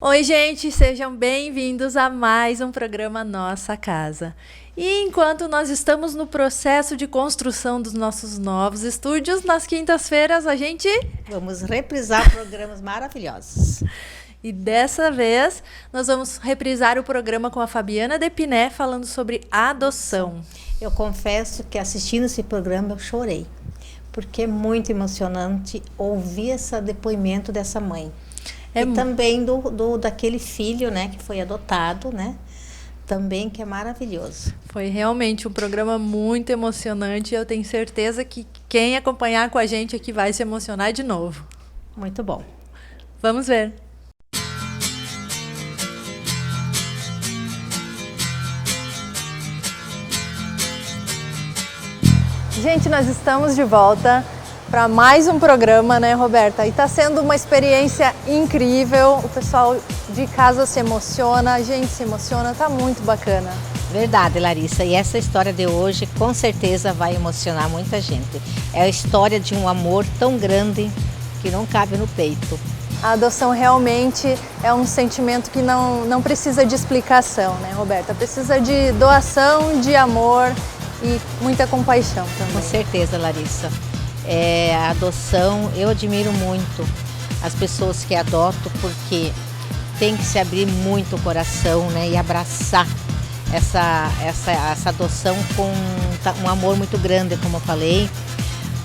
Oi, gente, sejam bem-vindos a mais um programa Nossa Casa. E enquanto nós estamos no processo de construção dos nossos novos estúdios, nas quintas-feiras a gente... Vamos reprisar programas maravilhosos. E dessa vez nós vamos reprisar o programa com a Fabiana Depiné falando sobre adoção. Eu confesso que assistindo esse programa eu chorei, porque é muito emocionante ouvir esse depoimento dessa mãe. E também daquele filho, né, que foi adotado, né? Também que é maravilhoso. Foi realmente um programa muito emocionante e eu tenho certeza que quem acompanhar com a gente aqui vai se emocionar de novo. Muito bom. Vamos ver. Gente, nós estamos de volta para mais um programa, né, Roberta? E está sendo uma experiência incrível. O pessoal de casa se emociona, a gente se emociona, tá muito bacana. Verdade, Larissa. E essa história de hoje com certeza vai emocionar muita gente. É a história de um amor tão grande que não cabe no peito. A adoção realmente é um sentimento que não precisa de explicação, né, Roberta? Precisa de doação, de amor e muita compaixão também. Com certeza, Larissa. A adoção, eu admiro muito as pessoas que adotam, porque tem que se abrir muito o coração, né, e abraçar essa adoção com um amor muito grande, como eu falei,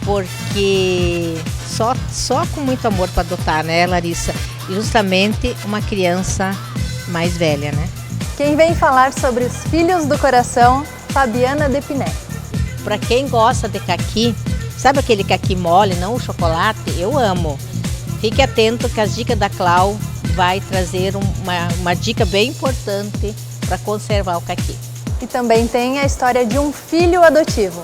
porque só com muito amor para adotar, né, Larissa? E justamente uma criança mais velha, né? Quem vem falar sobre os filhos do coração, Fabiana Depiné. Para quem gosta de caqui, sabe aquele caqui mole, não o chocolate? Eu amo. Fique atento que as dicas da Clau vai trazer uma dica bem importante para conservar o caqui. E também tem a história de um filho adotivo.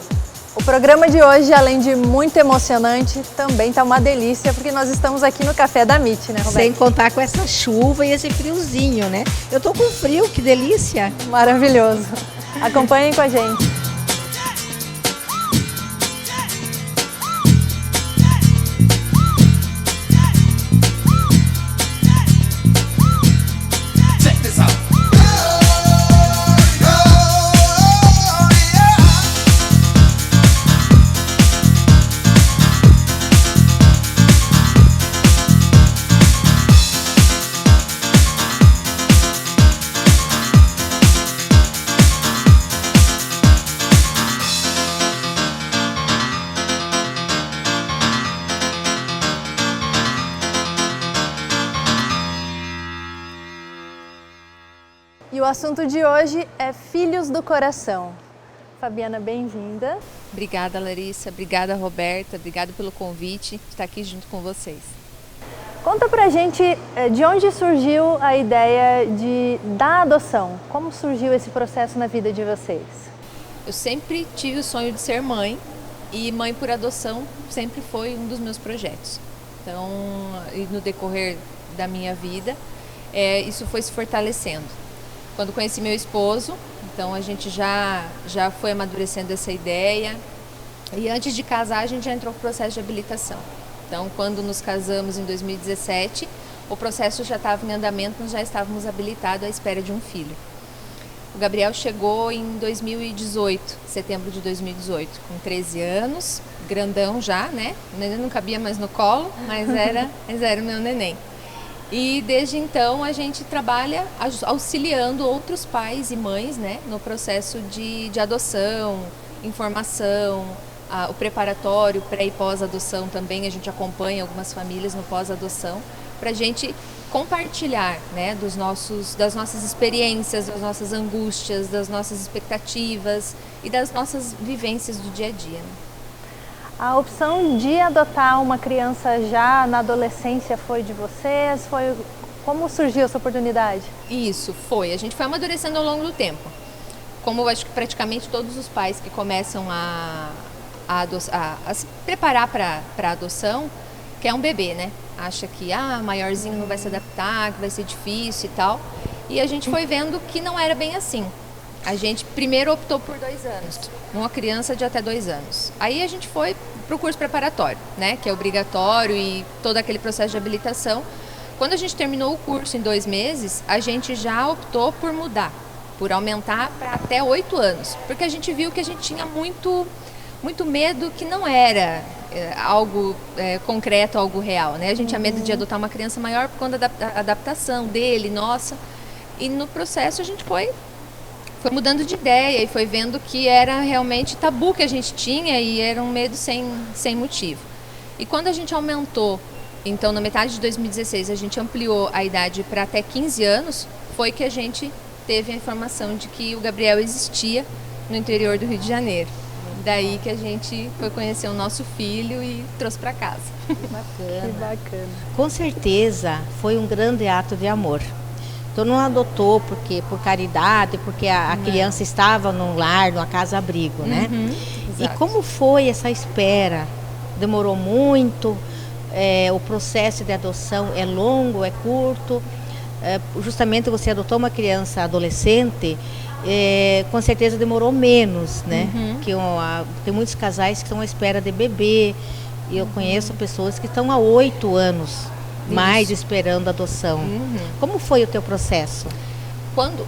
O programa de hoje, além de muito emocionante, também tá uma delícia, porque nós estamos aqui no Café da MIT, né, Roberta? Sem contar com essa chuva e esse friozinho, né? Eu tô com frio, que delícia! Maravilhoso. Acompanhem com a gente. E o assunto de hoje é Filhos do Coração. Fabiana, bem-vinda. Obrigada, Larissa. Obrigada, Roberta. Obrigada pelo convite de estar aqui junto com vocês. Conta pra gente de onde surgiu a ideia da adoção. Como surgiu esse processo na vida de vocês? Eu sempre tive o sonho de ser mãe e mãe por adoção sempre foi um dos meus projetos. Então, no decorrer da minha vida, isso foi se fortalecendo. Quando conheci meu esposo, então a gente já foi amadurecendo essa ideia. E antes de casar, a gente já entrou no processo de habilitação. Então, quando nos casamos em 2017, o processo já estava em andamento, nós já estávamos habilitados à espera de um filho. O Gabriel chegou em 2018, setembro de 2018, com 13 anos, grandão já, né? O neném não cabia mais no colo, mas era o meu neném. E desde então a gente trabalha auxiliando outros pais e mães, né, no processo de adoção, informação, o preparatório, pré e pós-adoção também. A gente acompanha algumas famílias no pós-adoção para a gente compartilhar, né, das nossas experiências, das nossas angústias, das nossas expectativas e das nossas vivências do dia a dia, né? A opção de adotar uma criança já na adolescência foi de vocês? Como surgiu essa oportunidade? Isso, foi. A gente foi amadurecendo ao longo do tempo. Como eu acho que praticamente todos os pais que começam a se preparar para a adoção, quer um bebê, né? Acha que maiorzinho não vai se adaptar, que vai ser difícil e tal. E a gente foi vendo que não era bem assim. A gente primeiro optou por 2 anos, uma criança de até 2 anos. Aí a gente foi para o curso preparatório, né, que é obrigatório, e todo aquele processo de habilitação. Quando a gente terminou o curso em 2 meses, a gente já optou por mudar, por aumentar para até 8 anos, porque a gente viu que a gente tinha muito medo que não era algo concreto, algo real, né? A gente tinha medo de adotar uma criança maior por conta da adaptação dele, nossa. E no processo a gente foi mudando de ideia e foi vendo que era realmente tabu que a gente tinha e era um medo sem motivo. E quando a gente aumentou, então na metade de 2016 a gente ampliou a idade para até 15 anos, foi que a gente teve a informação de que o Gabriel existia no interior do Rio de Janeiro. Daí que a gente foi conhecer o nosso filho e trouxe para casa. Bacana. Que bacana. Com certeza foi um grande ato de amor. Então não adotou por caridade, porque a criança estava num lar, numa casa-abrigo, né? E como foi essa espera? Demorou muito? O processo de adoção é longo, é curto? Justamente você adotou uma criança adolescente, com certeza demorou menos, né? Tem muitos casais que estão à espera de bebê, e eu conheço pessoas que estão há 8 anos mais esperando a adoção. Como foi o teu processo?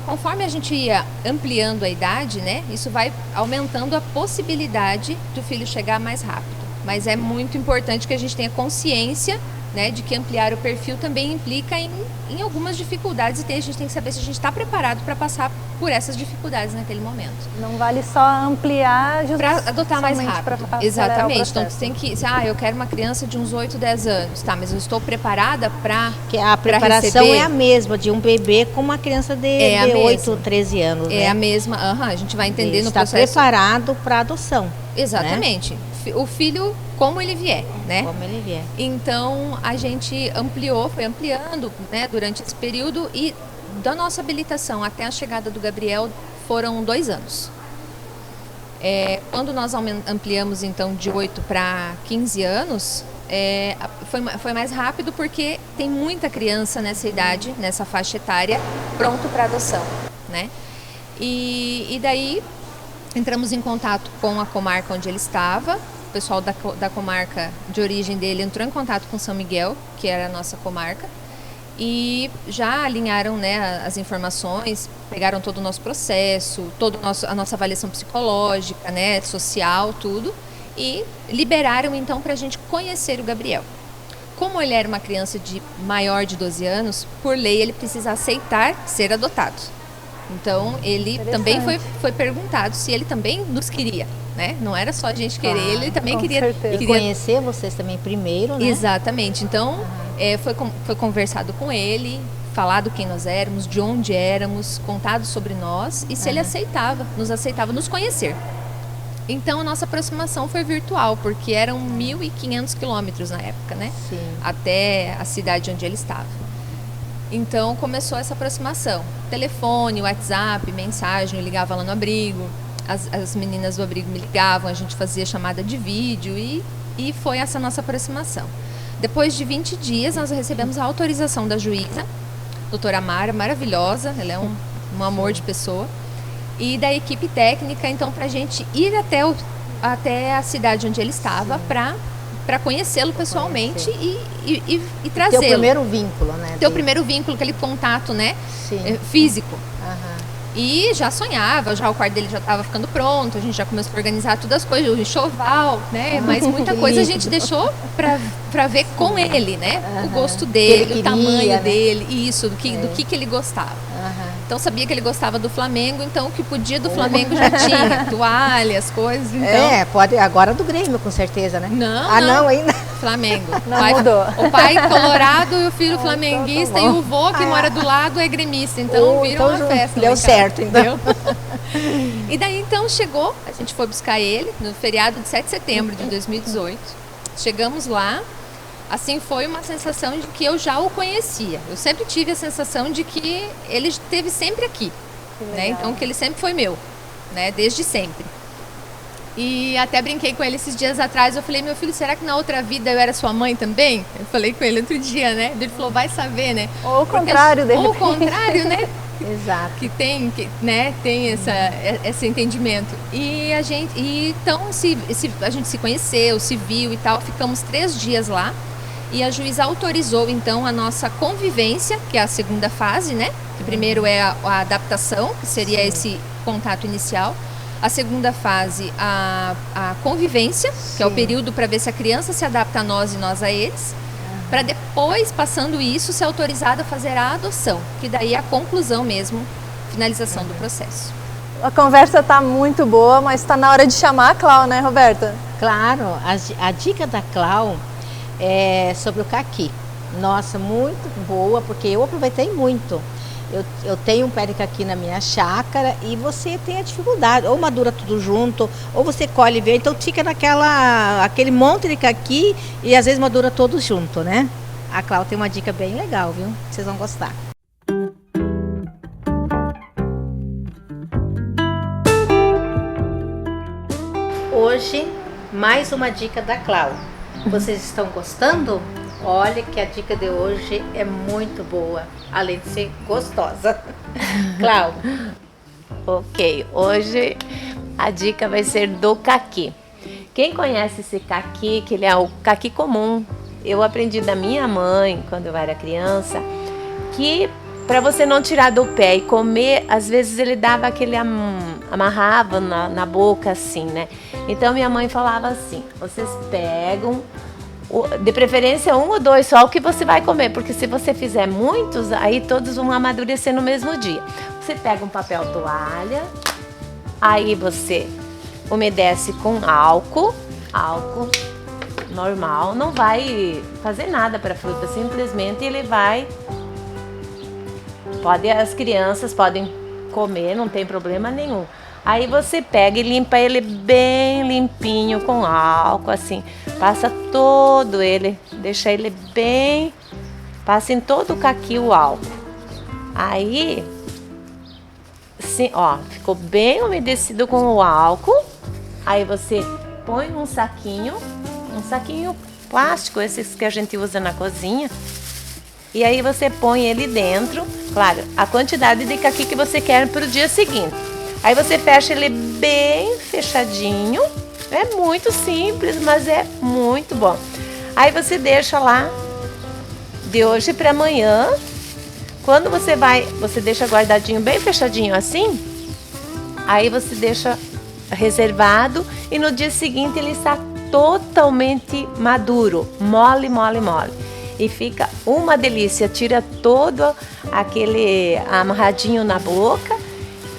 Conforme a gente ia ampliando a idade, né? Isso vai aumentando a possibilidade do filho chegar mais rápido. Mas é muito importante que a gente tenha consciência, né, de que ampliar o perfil também implica em algumas dificuldades e a gente tem que saber se a gente está preparado para passar por essas dificuldades naquele momento. Não vale só ampliar para adotar mais rápido. Exatamente. Então, tu tem que... eu quero uma criança de uns 8, 10 anos. Tá, mas eu estou preparada para que a preparação é a mesma de um bebê com uma criança de 8, 13 anos, né? É a mesma. A gente vai entender no processo. Está preparado para adoção. Exatamente. Né? O filho como ele vier, né? Como ele vier. Então, a gente foi ampliando, né, durante esse período e da nossa habilitação até a chegada do Gabriel foram 2 anos. Quando nós ampliamos, então, de 8 para 15 anos, foi mais rápido porque tem muita criança nessa idade, nessa faixa etária, pronto para adoção, né? E daí entramos em contato com a comarca onde ele estava. O pessoal da comarca de origem dele entrou em contato com São Miguel, que era a nossa comarca, e já alinharam, né, as informações, pegaram todo o nosso processo, a nossa avaliação psicológica, né, social, tudo, e liberaram então para a gente conhecer o Gabriel. Como ele era uma criança maior de 12 anos, por lei ele precisa aceitar ser adotado. Então, ele também foi perguntado se ele também nos queria, né? Não era só a gente querer, ele também queria conhecer vocês também primeiro, né? Exatamente. Então, foi conversado com ele, falado quem nós éramos, de onde éramos, contado sobre nós e se ele nos conhecer. Então, a nossa aproximação foi virtual, porque eram 1.500 quilômetros na época, né? Sim. Até a cidade onde ele estava. Então começou essa aproximação, telefone, WhatsApp, mensagem, eu ligava lá no abrigo, as meninas do abrigo me ligavam, a gente fazia chamada de vídeo e foi essa nossa aproximação. Depois de 20 dias nós recebemos a autorização da juíza, doutora Mara, maravilhosa, ela é um amor de pessoa, e da equipe técnica, então, para a gente ir até a cidade onde ele estava para conhecê-lo pessoalmente e trazê-lo. Ter o primeiro vínculo, né? Ter o primeiro vínculo, aquele contato, né? Físico. E já sonhava, já o quarto dele já estava ficando pronto, a gente já começou a organizar todas as coisas, o enxoval, né? Mas muita coisa a gente deixou para ver com ele, né? O gosto dele, o tamanho dele, isso, do que ele gostava. Então sabia que ele gostava do Flamengo, então o que podia do Flamengo já tinha, toalhas, coisas. Então... pode, agora do Grêmio, com certeza, né? Não ainda. Flamengo. Mudou. O pai colorado e o filho flamenguista e o vô que mora do lado é gremista, então viram uma festa. Deu certo, então. E daí então chegou, a gente foi buscar ele no feriado de 7 de setembro de 2018. Chegamos lá. Assim, foi uma sensação de que eu já o conhecia. Eu sempre tive a sensação de que ele esteve sempre aqui, né? Então, que ele sempre foi meu, né? Desde sempre. E até brinquei com ele esses dias atrás. Eu falei, meu filho, será que na outra vida eu era sua mãe também? Eu falei com ele outro dia, né? Ele falou, vai saber, né? Ou o contrário dele. Ou o contrário, né? Exato. Que tem esse entendimento. E a gente, então, a gente se conheceu, se viu e tal. Ficamos 3 dias lá. e a juíza autorizou então a nossa convivência, que é a segunda fase, né? Que primeiro é a adaptação, que seria esse contato inicial. A segunda fase, a convivência, que é o período para ver se a criança se adapta a nós e nós a eles. Para depois, passando isso, ser autorizada a fazer a adoção, que daí é a conclusão mesmo, finalização do processo. A conversa está muito boa, mas está na hora de chamar a Clau, né, Roberta? Claro, a dica da Clau é sobre o caqui. Nossa, muito boa, porque eu aproveitei muito. Eu tenho um pé de caqui na minha chácara e você tem a dificuldade, ou madura tudo junto, ou você colhe e vê, então fica aquele monte de caqui e às vezes madura todos junto, né? A Clau tem uma dica bem legal, viu? Vocês vão gostar. Hoje, mais uma dica da Clau. Vocês estão gostando? Olha que a dica de hoje é muito boa, além de ser gostosa. Clau. Ok, hoje a dica vai ser do caqui. Quem conhece esse caqui, que ele é o caqui comum, eu aprendi da minha mãe, quando eu era criança, que para você não tirar do pé e comer, às vezes ele dava aquele amarrava na boca assim, né? Então minha mãe falava assim, vocês pegam, de preferência 1 ou 2 só o que você vai comer, porque se você fizer muitos, aí todos vão amadurecer no mesmo dia. Você pega um papel toalha, aí você umedece com álcool normal, não vai fazer nada para a fruta, simplesmente ele vai, as crianças podem comer, não tem problema nenhum. Aí você pega e limpa ele bem limpinho com álcool, assim, passa todo ele, deixa ele bem, passa em todo o caqui o álcool. Aí, assim, ó, ficou bem umedecido com o álcool. Aí você põe um saquinho plástico, esses que a gente usa na cozinha. E aí você põe ele dentro, claro, a quantidade de caqui que você quer para o dia seguinte. Aí você fecha ele bem fechadinho, é muito simples, mas é muito bom. Aí você deixa lá de hoje para amanhã. Quando você deixa guardadinho, bem fechadinho assim, aí você deixa reservado e no dia seguinte ele está totalmente maduro, mole, mole, mole. E fica uma delícia, tira todo aquele amarradinho na boca.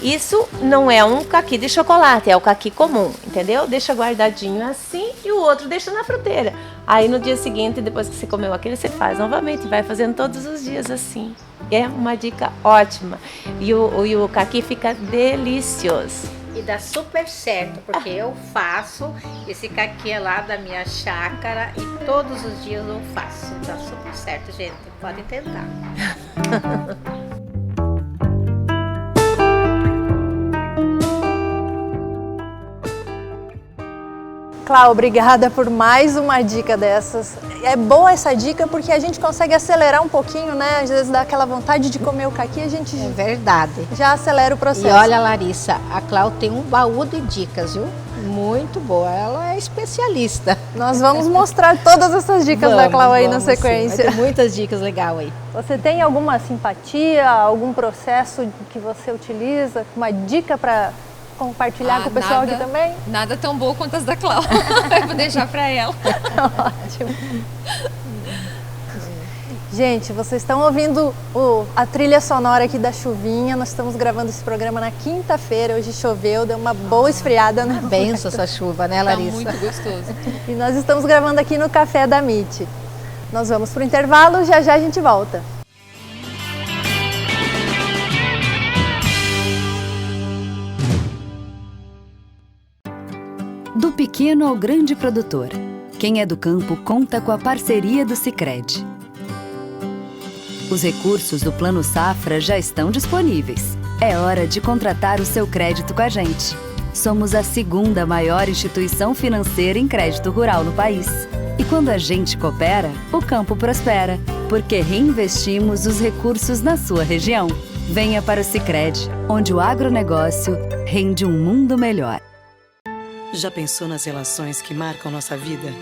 Isso não é um caqui de chocolate, é o caqui comum, entendeu? Deixa guardadinho assim e o outro deixa na fruteira. Aí no dia seguinte, depois que você comeu aquele, você faz novamente, vai fazendo todos os dias assim. É uma dica ótima. E o caqui fica delicioso. E dá super certo, porque eu faço esse caqui lá da minha chácara e todos os dias eu faço. Dá super certo, gente. Podem tentar. Clau, obrigada por mais uma dica dessas. É boa essa dica porque a gente consegue acelerar um pouquinho, né? Às vezes dá aquela vontade de comer o caqui, a gente É verdade. já acelera o processo. E olha, Larissa, a Clau tem um baú de dicas, viu? Muito boa, ela é especialista. Nós vamos mostrar todas essas dicas da Clau aí na Vamos, sequência. Tem muitas dicas legais aí. Você tem alguma simpatia, algum processo que você utiliza, uma dica para compartilhar com o pessoal aqui também? Nada tão boa quanto as da Clau. Eu vou deixar para ela. Ótimo. Gente, vocês estão ouvindo a trilha sonora aqui da chuvinha. Nós estamos gravando esse programa na quinta-feira. Hoje choveu, deu uma boa esfriada, né? Benção essa chuva, né, Larissa? Tá muito gostoso. E nós estamos gravando aqui no Café da MIT. Nós vamos para o intervalo, já já a gente volta. Do pequeno ao grande produtor. Quem é do campo conta com a parceria do Sicredi. Os recursos do Plano Safra já estão disponíveis. É hora de contratar o seu crédito com a gente. Somos a segunda maior instituição financeira em crédito rural no país. E quando a gente coopera, o campo prospera, porque reinvestimos os recursos na sua região. Venha para o Sicredi, onde o agronegócio rende um mundo melhor. Já pensou nas relações que marcam nossa vida?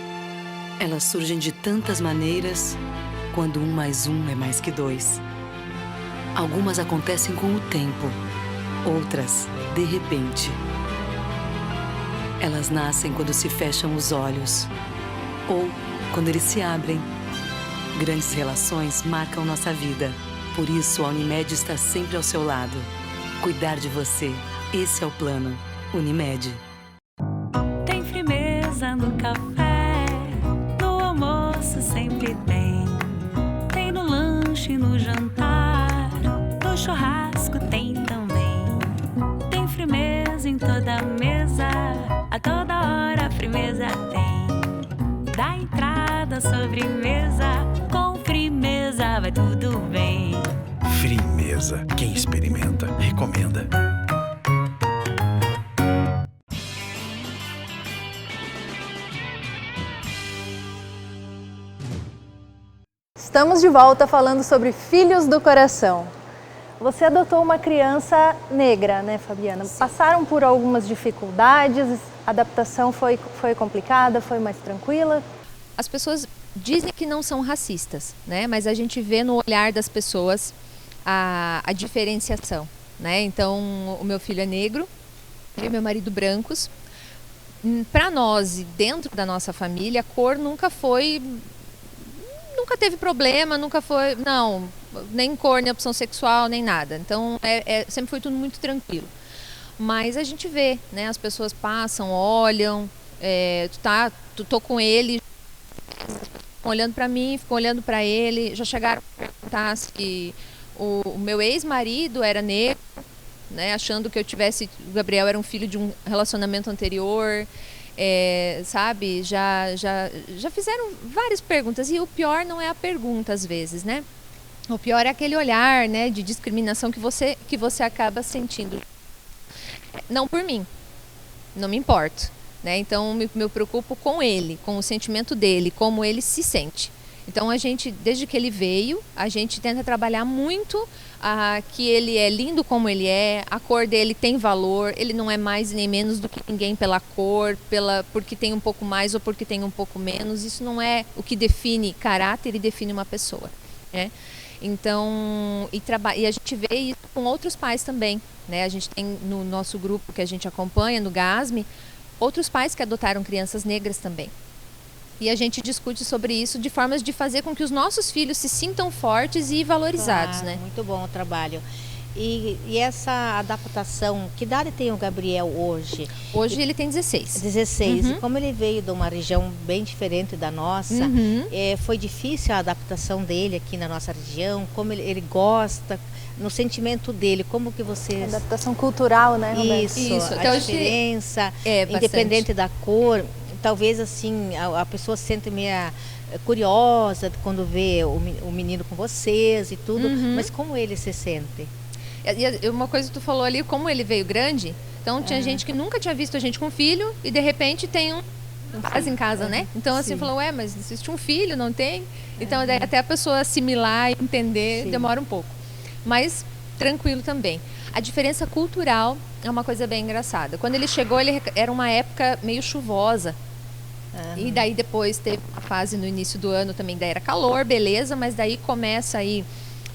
Elas surgem de tantas maneiras, quando 1 mais 1 é mais que 2. Algumas acontecem com o tempo, outras, de repente. Elas nascem quando se fecham os olhos, ou quando eles se abrem. Grandes relações marcam nossa vida. Por isso, a Unimed está sempre ao seu lado. Cuidar de você, esse é o plano. Unimed. Tem firmeza no café, no almoço sempre tem. Tem no lanche, no jantar, no churrasco tem também. Tem firmeza em toda a mesa, a toda hora a firmeza tem. Da entrada à sobremesa, com firmeza vai tudo bem. Firmeza. Quem experimenta, recomenda. Estamos de volta falando sobre filhos do coração. Você adotou uma criança negra, né, Fabiana? Sim. Passaram por algumas dificuldades, a adaptação foi complicada, foi mais tranquila? As pessoas dizem que não são racistas, né? Mas a gente vê no olhar das pessoas a diferenciação, né? Então, o meu filho é negro, eu e meu marido brancos. Para nós, e dentro da nossa família, a cor nunca teve problema, nunca foi, não, nem cor, nem opção sexual, nem nada. Então, sempre foi tudo muito tranquilo. Mas a gente vê, né? As pessoas passam, olham, tô com ele, ficam olhando para mim, ficam olhando para ele, já chegaram a perguntar se o meu ex-marido era negro, né? Achando que o Gabriel era um filho de um relacionamento anterior. Sabe, já fizeram várias perguntas, e o pior não é a pergunta às vezes, né? O pior é aquele olhar, né, de discriminação que você acaba sentindo. Não por mim, não me importo, né? Então me preocupo com ele, com o sentimento dele, como ele se sente. Então a gente, desde que ele veio, a gente tenta trabalhar muito que ele é lindo como ele é, a cor dele tem valor, ele não é mais nem menos do que ninguém pela cor, porque tem um pouco mais ou porque tem um pouco menos. Isso não é o que define caráter e define uma pessoa, né? Então, e a gente vê isso com outros pais também, né? A gente tem no nosso grupo que a gente acompanha, no GASME, outros pais que adotaram crianças negras também. E a gente discute sobre isso de formas de fazer com que os nossos filhos se sintam fortes e valorizados, Claro, né? Muito bom o trabalho. E essa adaptação, que idade tem o Gabriel hoje? Hoje ele tem 16. 16. Uhum. E como ele veio de uma região bem diferente da nossa, foi difícil a adaptação dele aqui na nossa região? Como ele gosta, no sentimento dele, como que você... Adaptação cultural, né, Roberto? Isso, Então, a diferença, bastante. independente da cor. Talvez assim, a pessoa se sente meio curiosa quando vê o menino com vocês e tudo, mas como ele se sente? E uma coisa que tu falou ali, como ele veio grande, então tinha gente que nunca tinha visto a gente com filho e de repente tem um rapaz em casa, né? Então assim, falou, mas existe um filho, não tem? Então daí até a pessoa assimilar e entender demora um pouco. Mas tranquilo também. A diferença cultural é uma coisa bem engraçada. Quando ele chegou, era uma época meio chuvosa. E daí depois teve a fase no início do ano também, daí era calor, beleza, mas daí começa aí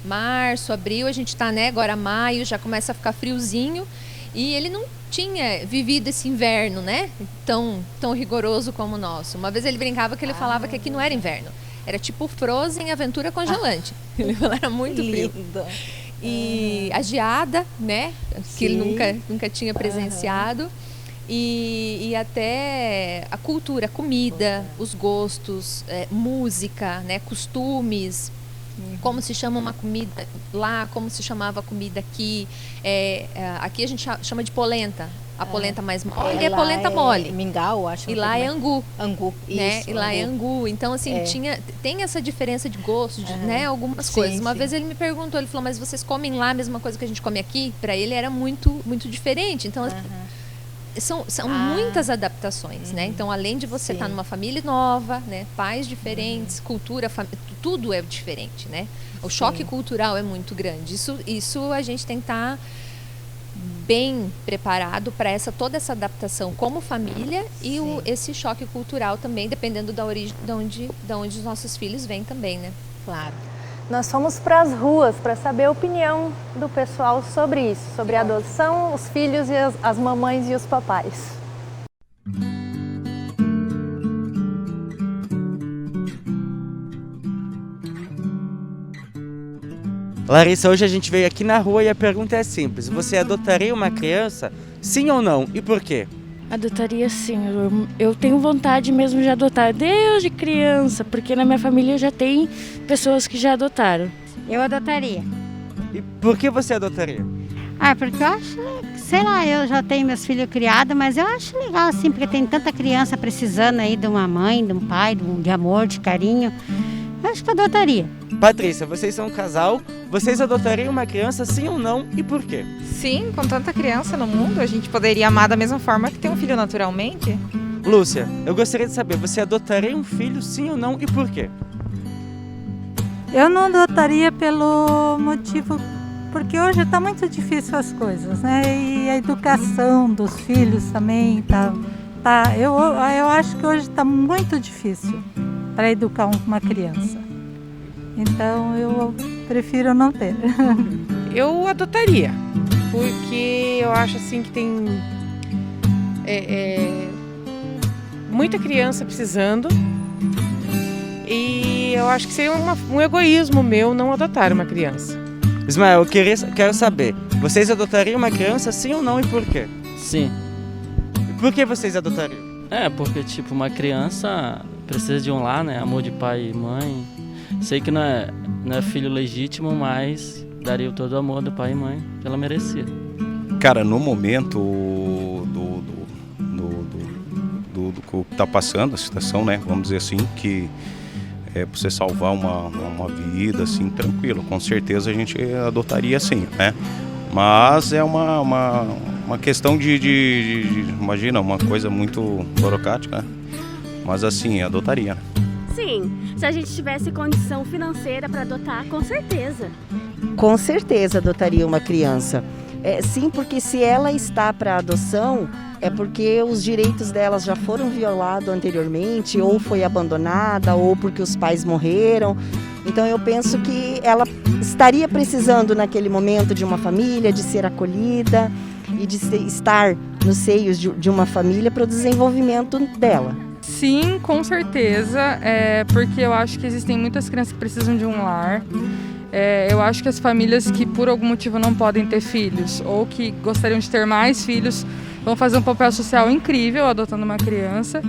março, abril, a gente tá, né, agora maio, já começa a ficar friozinho, e ele não tinha vivido esse inverno, né, tão rigoroso como o nosso. Uma vez ele brincava que ele falava que aqui não era inverno, era tipo Frozen, aventura congelante. Ele era muito frio. E a geada, né, que ele nunca tinha presenciado. E até a cultura, a comida, os gostos, música, né, costumes, como se chama uma comida lá, como se chamava a comida aqui. Aqui a gente chama de polenta. A polenta mais mole é polenta mole. Mingau, acho. E lá é angu. Angu, né? isso. E lá é angu. Então, assim, tem essa diferença de gosto, né? Algumas coisas. Uma vez ele me perguntou, ele falou, mas vocês comem lá a mesma coisa que a gente come aqui? Para ele era muito, muito diferente. Então, são muitas adaptações, né? Então, além de você estar numa família nova, né? Pais diferentes, cultura, tudo é diferente, né? O choque cultural é muito grande. Isso a gente tem que estar bem preparado para toda essa adaptação como família e esse choque cultural também, dependendo da origem, de onde os nossos filhos vêm também, né? Claro. Nós fomos para as ruas para saber a opinião do pessoal sobre isso, sobre a adoção, os filhos e as mamães e os papais. Larissa, hoje a gente veio aqui na rua e a pergunta é simples. Você adotaria uma criança, sim ou não? E por quê? Adotaria sim. Eu tenho vontade mesmo de adotar desde criança, porque na minha família já tem pessoas que já adotaram. Eu adotaria. E por que você adotaria? Porque eu acho, sei lá, eu já tenho meus filhos criados, mas eu acho legal assim, porque tem tanta criança precisando aí de uma mãe, de um pai, de amor, de carinho. Eu acho que eu adotaria. Patrícia, vocês são um casal, vocês adotariam uma criança, sim ou não, e por quê? Sim, com tanta criança no mundo, a gente poderia amar da mesma forma que tem um filho naturalmente. Lúcia, eu gostaria de saber, você adotaria um filho, sim ou não, e por quê? Eu não adotaria pelo motivo, porque hoje está muito difícil as coisas, né? E a educação dos filhos também eu acho que hoje está muito difícil para educar uma criança. Então eu prefiro não ter. Eu adotaria, porque eu acho assim que tem muita criança precisando e eu acho que seria um egoísmo meu não adotar uma criança. Ismael, eu quero saber, vocês adotariam uma criança, sim ou não, e por quê? Sim. E por que vocês adotariam? Porque tipo, uma criança precisa de um lar, né? Amor de pai e mãe. Sei que não é filho legítimo, mas daria todo o amor do pai e mãe que ela merecia. Cara, no momento do que está passando, a situação, né? Vamos dizer assim, que para você salvar uma vida, assim, tranquilo. Com certeza a gente adotaria sim, né? Mas é uma questão de imagina, uma coisa muito burocrática, né? Mas assim, adotaria, né? Sim, se a gente tivesse condição financeira para adotar, com certeza. Com certeza adotaria uma criança. Sim, porque se ela está para adoção, é porque os direitos delas já foram violados anteriormente, ou foi abandonada, ou porque os pais morreram. Então eu penso que ela estaria precisando naquele momento de uma família, de ser acolhida e de estar nos seios de uma família para o desenvolvimento dela. Sim, com certeza, porque eu acho que existem muitas crianças que precisam de um lar. Eu acho que as famílias que por algum motivo não podem ter filhos ou que gostariam de ter mais filhos vão fazer um papel social incrível adotando uma criança,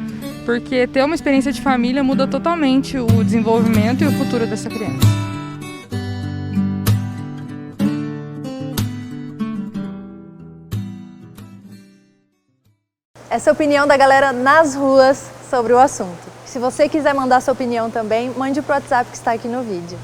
porque ter uma experiência de família muda totalmente o desenvolvimento e o futuro dessa criança. Essa é a opinião da galera nas ruas sobre o assunto. Se você quiser mandar sua opinião também, mande pro WhatsApp que está aqui no vídeo.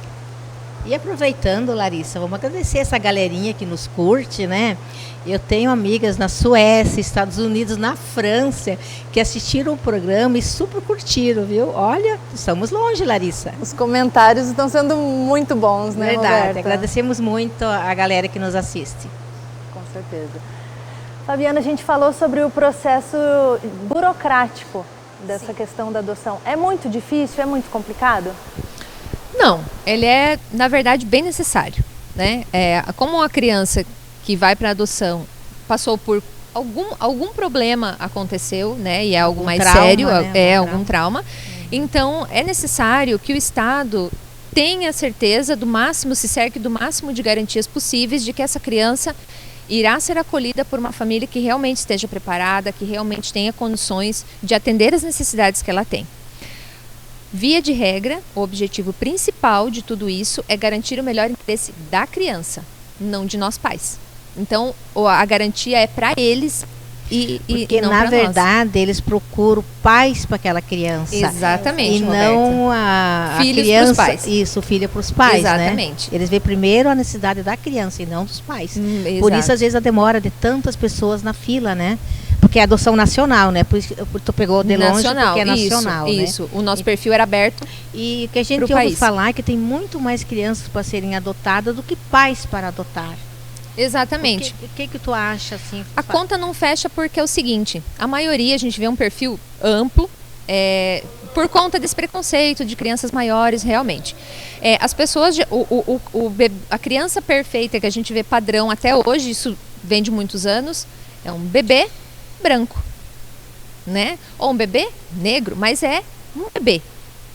E aproveitando, Larissa, vamos agradecer essa galerinha que nos curte, né? Eu tenho amigas na Suécia, Estados Unidos, na França, que assistiram o programa e super curtiram, viu? Olha, estamos longe, Larissa. Os comentários estão sendo muito bons, né, Verdade, Roberta? agradecemos muito a galera que nos assiste. Com certeza. Fabiana, a gente falou sobre o processo burocrático dessa questão da adoção. É muito difícil? É muito complicado? Não, ele é, na verdade, bem necessário, né? Como uma criança que vai para adoção passou por algum problema aconteceu, né? E é algo mais trauma, sério, né? algum trauma. Então, é necessário que o Estado tenha certeza se cerque do máximo de garantias possíveis de que essa criança irá ser acolhida por uma família que realmente esteja preparada, que realmente tenha condições de atender as necessidades que ela tem. Via de regra, o objetivo principal de tudo isso é garantir o melhor interesse da criança, não de nós pais. Então, a garantia é para eles porque não na pra verdade nós. Eles procuram pais para aquela criança. Exatamente, E Roberta. não a Filhos criança. pros pais. Isso, filho para os pais, Exatamente. né? Eles veem primeiro a necessidade da criança e não dos pais. Por exato. isso às vezes a demora de tantas pessoas na fila, né? Porque é adoção nacional, né? Por isso tu pegou de longe porque é nacional, isso. né? O nosso perfil era aberto. E o que a gente ouve falar é que tem muito mais crianças para serem adotadas do que pais para adotar. Exatamente. O que tu acha, assim? A conta não fecha porque é o seguinte, a maioria a gente vê um perfil amplo, por conta desse preconceito de crianças maiores, realmente. As pessoas, a criança perfeita que a gente vê padrão até hoje, isso vem de muitos anos, é um bebê branco, né? Ou um bebê negro, mas é um bebê.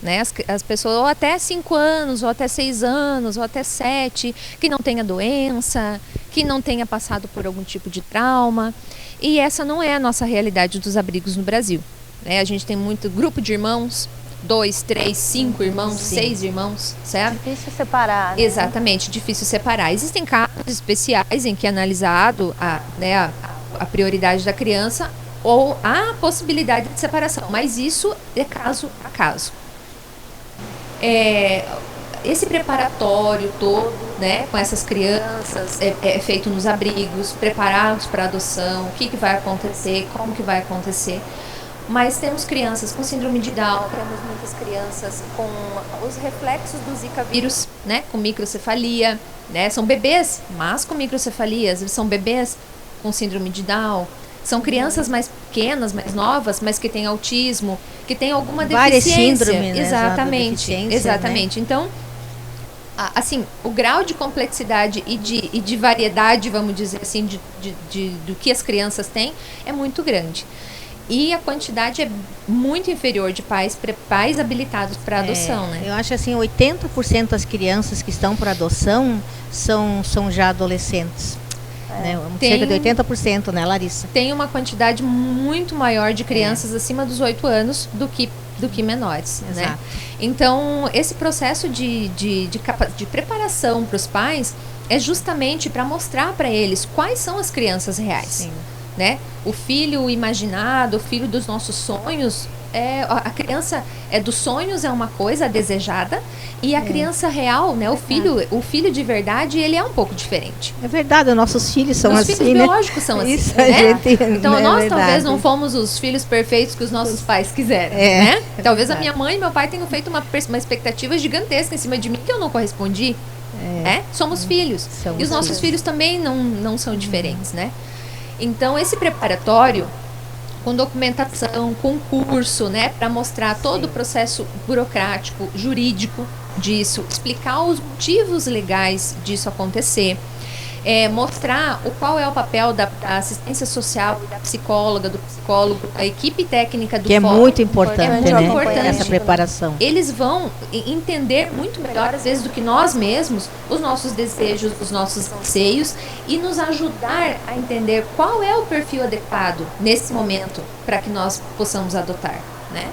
Né? As pessoas, ou até 5 anos, ou até 6 anos, ou até 7, que não tenha doença, que não tenha passado por algum tipo de trauma. E essa não é a nossa realidade dos abrigos no Brasil. Né? A gente tem muito grupo de irmãos, 2, 3, 5 irmãos, 6 irmãos, certo? Difícil separar, né? Exatamente, difícil separar. Existem casos especiais em que é analisado a prioridade da criança ou a possibilidade de separação, mas isso é caso a caso. Esse preparatório todo, né, com essas crianças, é feito nos abrigos, preparados para adoção, o que vai acontecer, como que vai acontecer. Mas temos crianças com síndrome de Down, temos muitas crianças com os reflexos do Zika vírus, né, com microcefalia, né, são bebês, mas com microcefalias, eles são bebês com síndrome de Down. São crianças mais pequenas, mais novas, mas que têm autismo, que têm alguma deficiência. Várias síndromes, né? Exatamente, exatamente. Né? Então, assim, o grau de complexidade e de variedade, vamos dizer assim, do que as crianças têm é muito grande. E a quantidade é muito inferior de pais habilitados para adoção, né? Eu acho assim, 80% das crianças que estão para adoção são já adolescentes. Né? Cerca de 80%, né, Larissa? Tem uma quantidade muito maior de crianças acima dos 8 anos do que menores. Né? Então, esse processo de preparação para os pais é justamente para mostrar para eles quais são as crianças reais. Sim. Né? O filho imaginado, o filho dos nossos sonhos, a criança dos sonhos é uma coisa desejada, e a criança real, né, o filho de verdade, ele é um pouco diferente. É verdade, os nossos filhos são assim, filhos biológicos são assim. Isso, né? Então nós talvez não fomos os filhos perfeitos que os nossos pais quiseram, né? Talvez a minha mãe e meu pai tenham feito uma expectativa gigantesca em cima de mim que eu não correspondi. Somos filhos. E os nossos filhos também não são diferentes, né? Então esse preparatório, com documentação, com curso, né, para mostrar todo o processo burocrático, jurídico disso, explicar os motivos legais disso acontecer, mostrar qual é o papel da assistência social, da psicóloga, do psicólogo, da equipe técnica do que fórum. É muito importante, né? Essa preparação. Eles vão entender muito melhor, às vezes, do que nós mesmos, os nossos desejos, os nossos anseios, e nos ajudar a entender qual é o perfil adequado nesse momento para que nós possamos adotar, né?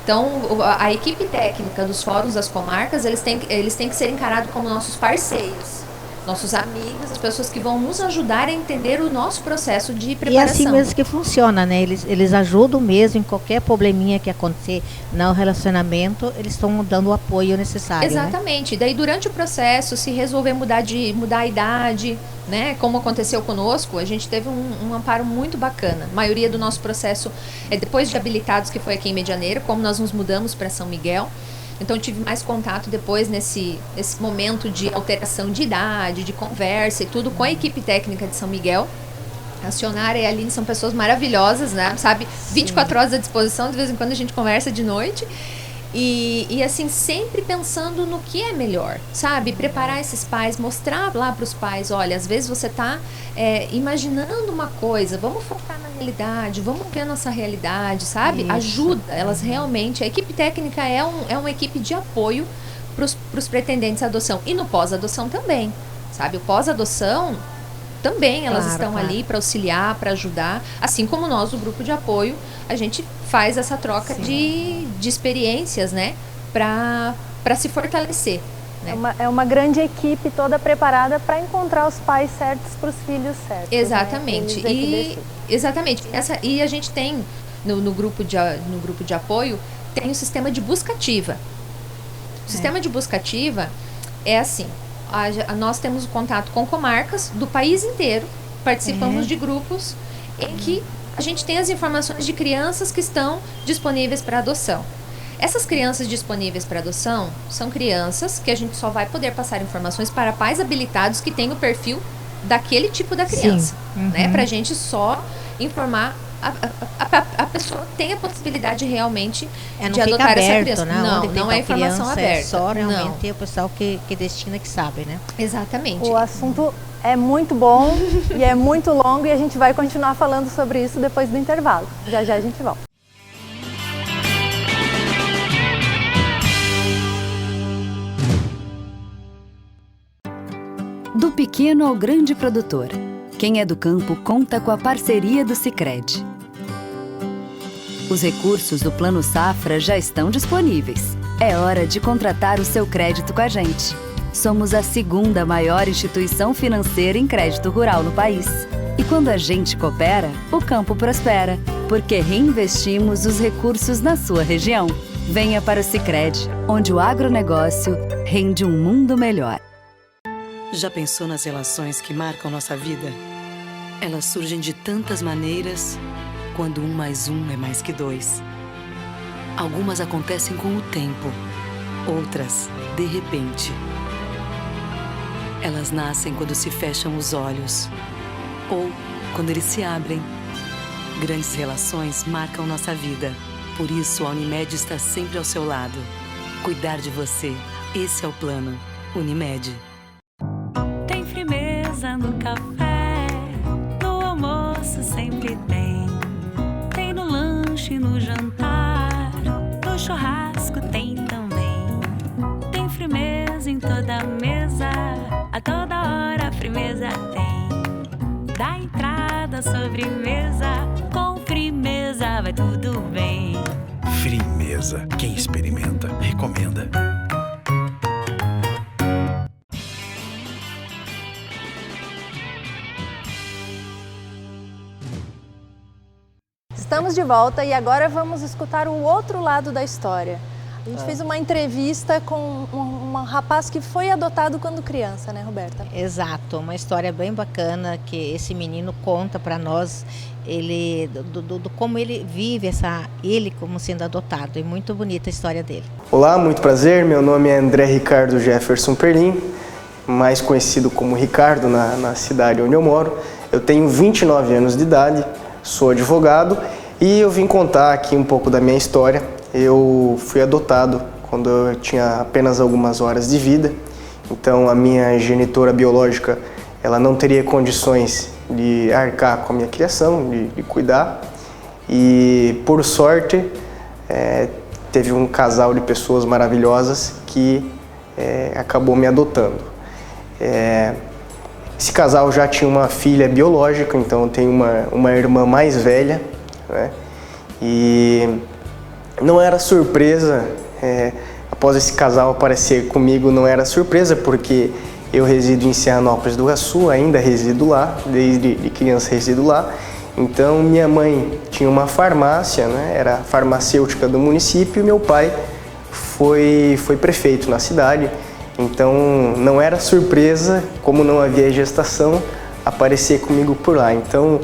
Então, a equipe técnica dos fóruns das comarcas, eles têm que ser encarados como nossos parceiros, nossos amigos, as pessoas que vão nos ajudar a entender o nosso processo de preparação. E assim mesmo que funciona, né? Eles ajudam mesmo em qualquer probleminha que acontecer no relacionamento, eles estão dando o apoio necessário. Exatamente. Né? Daí durante o processo, se resolver mudar a idade, né? Como aconteceu conosco, a gente teve um amparo muito bacana. A maioria do nosso processo é depois de habilitados, que foi aqui em Medianeira, como nós nos mudamos para São Miguel. Então, tive mais contato depois nesse momento de alteração de idade, de conversa e tudo com a equipe técnica de São Miguel. A Sionara e a Aline são pessoas maravilhosas, né? Sabe? 24 horas à disposição, de vez em quando a gente conversa de noite. E assim, sempre pensando no que é melhor, sabe? Preparar esses pais, mostrar lá para os pais, olha, às vezes você está imaginando uma coisa, vamos focar na realidade, vamos ver nossa realidade, sabe? Isso. Ajuda, elas realmente, a equipe técnica é uma equipe de apoio para os pretendentes à adoção, e no pós-adoção também, sabe? O pós-adoção também elas estão ali para auxiliar, para ajudar, assim como nós, do grupo de apoio, a gente faz essa troca de experiências, né, para se fortalecer. Né? É uma grande equipe toda preparada para encontrar os pais certos para os filhos certos. Exatamente. Né? Exatamente. E a gente tem no grupo de apoio tem o sistema de busca ativa. O sistema de busca ativa é assim. Nós temos contato com comarcas do país inteiro, participamos de grupos em que a gente tem as informações de crianças que estão disponíveis para adoção. Essas crianças disponíveis para adoção são crianças que a gente só vai poder passar informações para pais habilitados que têm o perfil daquele tipo da criança, né? Pra gente só informar a pessoa tem a possibilidade realmente de adotar essa criança. Não é informação aberta. É só realmente o pessoal que destina que sabe, né? Exatamente. O assunto é muito bom e é muito longo e a gente vai continuar falando sobre isso depois do intervalo. Já já a gente volta. Do pequeno ao grande produtor. Quem é do campo conta com a parceria do Sicredi. Os recursos do Plano Safra já estão disponíveis. É hora de contratar o seu crédito com a gente. Somos a 2ª maior instituição financeira em crédito rural no país. E quando a gente coopera, o campo prospera, porque reinvestimos os recursos na sua região. Venha para o Sicredi, onde o agronegócio rende um mundo melhor. Já pensou nas relações que marcam nossa vida? Elas surgem de tantas maneiras, quando 1 mais 1 é mais que 2. Algumas acontecem com o tempo, outras, de repente. Elas nascem quando se fecham os olhos, ou quando eles se abrem. Grandes relações marcam nossa vida. Por isso, a Unimed está sempre ao seu lado. Cuidar de você, esse é o plano. Unimed. Tem firmeza no café, no almoço sempre tem. Tem no lanche, no jantar, no churrasco tem também. Tem firmeza em toda a mesa, a toda hora a firmeza tem. Da entrada à sobremesa, com firmeza vai tudo bem. Firmeza, quem experimenta, recomenda. Estamos de volta e agora vamos escutar o outro lado da história. A gente fez uma entrevista com um rapaz que foi adotado quando criança, né, Roberta? Exato, uma história bem bacana que esse menino conta para nós, ele do como ele vive ele como sendo adotado. É muito bonita a história dele. Olá, muito prazer. Meu nome é André Ricardo Jefferson Perlin, mais conhecido como Ricardo na cidade onde eu moro. Eu tenho 29 anos de idade, sou advogado e eu vim contar aqui um pouco da minha história. Eu fui adotado quando eu tinha apenas algumas horas de vida, então a minha genitora biológica ela não teria condições de arcar com a minha criação, de cuidar, e por sorte teve um casal de pessoas maravilhosas que acabou me adotando. Esse casal já tinha uma filha biológica, então eu tenho uma irmã mais velha, né? E não era surpresa, após esse casal aparecer comigo, não era surpresa, porque eu resido em Serranópolis do Iguaçu, ainda resido lá, desde criança resido lá. Então minha mãe tinha uma farmácia, né, era farmacêutica do município, e meu pai foi prefeito na cidade. Então não era surpresa, como não havia gestação, aparecer comigo por lá. Então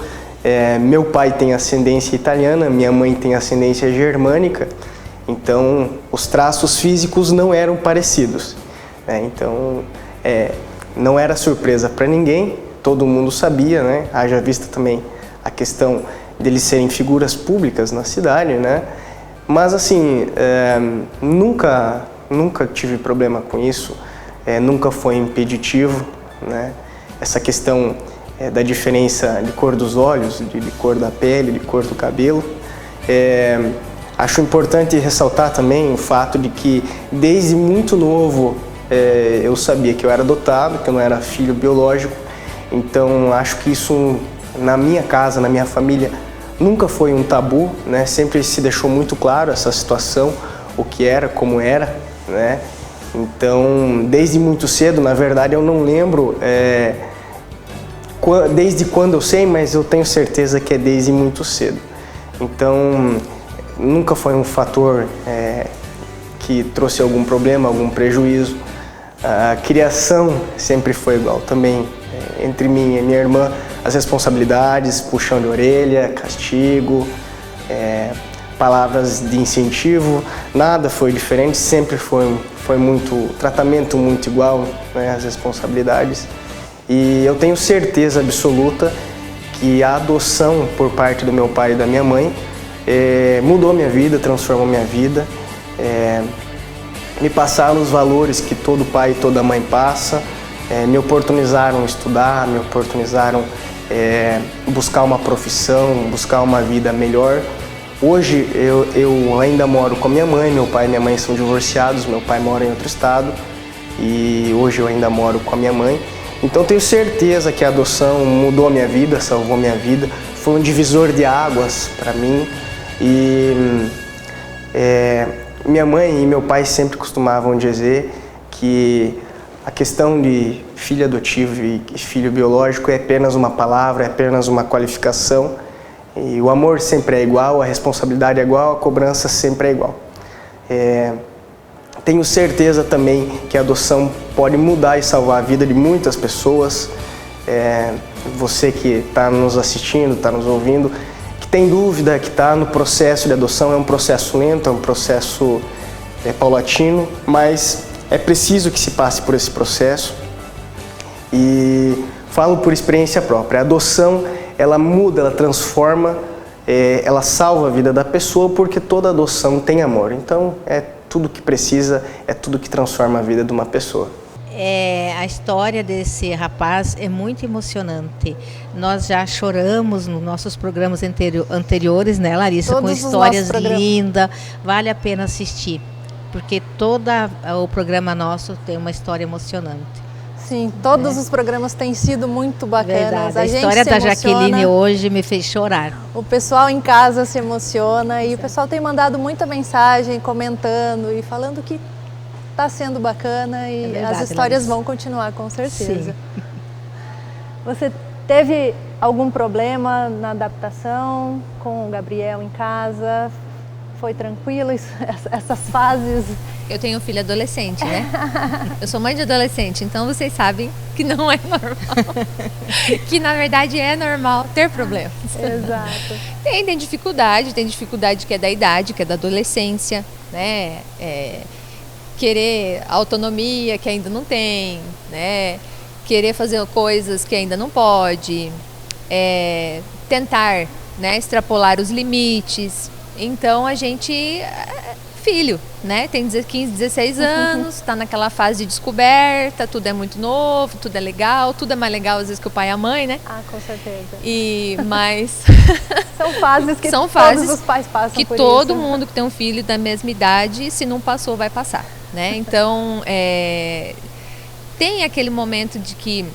meu pai tem ascendência italiana, minha mãe tem ascendência germânica, então os traços físicos não eram parecidos, né? Então não era surpresa para ninguém, todo mundo sabia, né? Haja vista também a questão deles serem figuras públicas na cidade, né? Mas assim, nunca tive problema com isso, nunca foi impeditivo, né? Essa questão da diferença de cor dos olhos, de cor da pele, de cor do cabelo. Acho importante ressaltar também o fato de que desde muito novo eu sabia que eu era adotado, que eu não era filho biológico, então acho que isso na minha casa, na minha família, nunca foi um tabu, né? Sempre se deixou muito claro essa situação, o que era, como era, né? Então, desde muito cedo, na verdade eu não lembro desde quando eu sei, mas eu tenho certeza que é desde muito cedo. Então, nunca foi um fator que trouxe algum problema, algum prejuízo. A criação sempre foi igual também, entre mim e minha irmã, as responsabilidades, puxão de orelha, castigo, palavras de incentivo, nada foi diferente, sempre foi muito tratamento muito igual, né, as responsabilidades. E eu tenho certeza absoluta que a adoção por parte do meu pai e da minha mãe mudou minha vida, transformou minha vida. Me passaram os valores que todo pai e toda mãe passa, me oportunizaram estudar, me oportunizaram buscar uma profissão, buscar uma vida melhor. Hoje eu ainda moro com a minha mãe, meu pai e minha mãe são divorciados, meu pai mora em outro estado e hoje eu ainda moro com a minha mãe. Então tenho certeza que a adoção mudou a minha vida, salvou minha vida, foi um divisor de águas para mim. E minha mãe e meu pai sempre costumavam dizer que a questão de filho adotivo e filho biológico é apenas uma palavra, é apenas uma qualificação. E o amor sempre é igual, a responsabilidade é igual, a cobrança sempre é igual. Tenho certeza também que a adoção pode mudar e salvar a vida de muitas pessoas. Você que está nos assistindo, está nos ouvindo, que tem dúvida, que está no processo de adoção, é um processo lento, é um processo paulatino, mas é preciso que se passe por esse processo. E falo por experiência própria, a adoção ela muda, ela transforma, ela salva a vida da pessoa, porque toda adoção tem amor. Então é tudo que precisa, é tudo que transforma a vida de uma pessoa. A história desse rapaz é muito emocionante. Nós já choramos nos nossos programas anteriores, né, Larissa? Todos com histórias lindas. Vale a pena assistir, porque todo o programa nosso tem uma história emocionante. Sim, todos os programas têm sido muito bacanas. A história da Jaqueline hoje me fez chorar. O pessoal em casa se emociona e o pessoal tem mandado muita mensagem, comentando e falando que está sendo bacana e as histórias vão continuar, com certeza. Sim. Você teve algum problema na adaptação com o Gabriel em casa? Foi tranquilo essas fases? Eu tenho um filho adolescente, né? Eu sou mãe de adolescente, então vocês sabem que não é normal. Que na verdade é normal ter problemas. Exato. Tem dificuldade que é da idade, que é da adolescência, né? Querer autonomia que ainda não tem, né? Querer fazer coisas que ainda não pode, tentar, né, extrapolar os limites. Então a gente, filho, né, tem 15, 16 anos, está naquela fase de descoberta, tudo é muito novo, tudo é legal, tudo é mais legal às vezes que o pai e a mãe, né? Ah, com certeza. Mas são fases que todos os pais passam que por todo isso. mundo que tem um filho da mesma idade, se não passou, vai passar, né? Então, tem aquele momento de que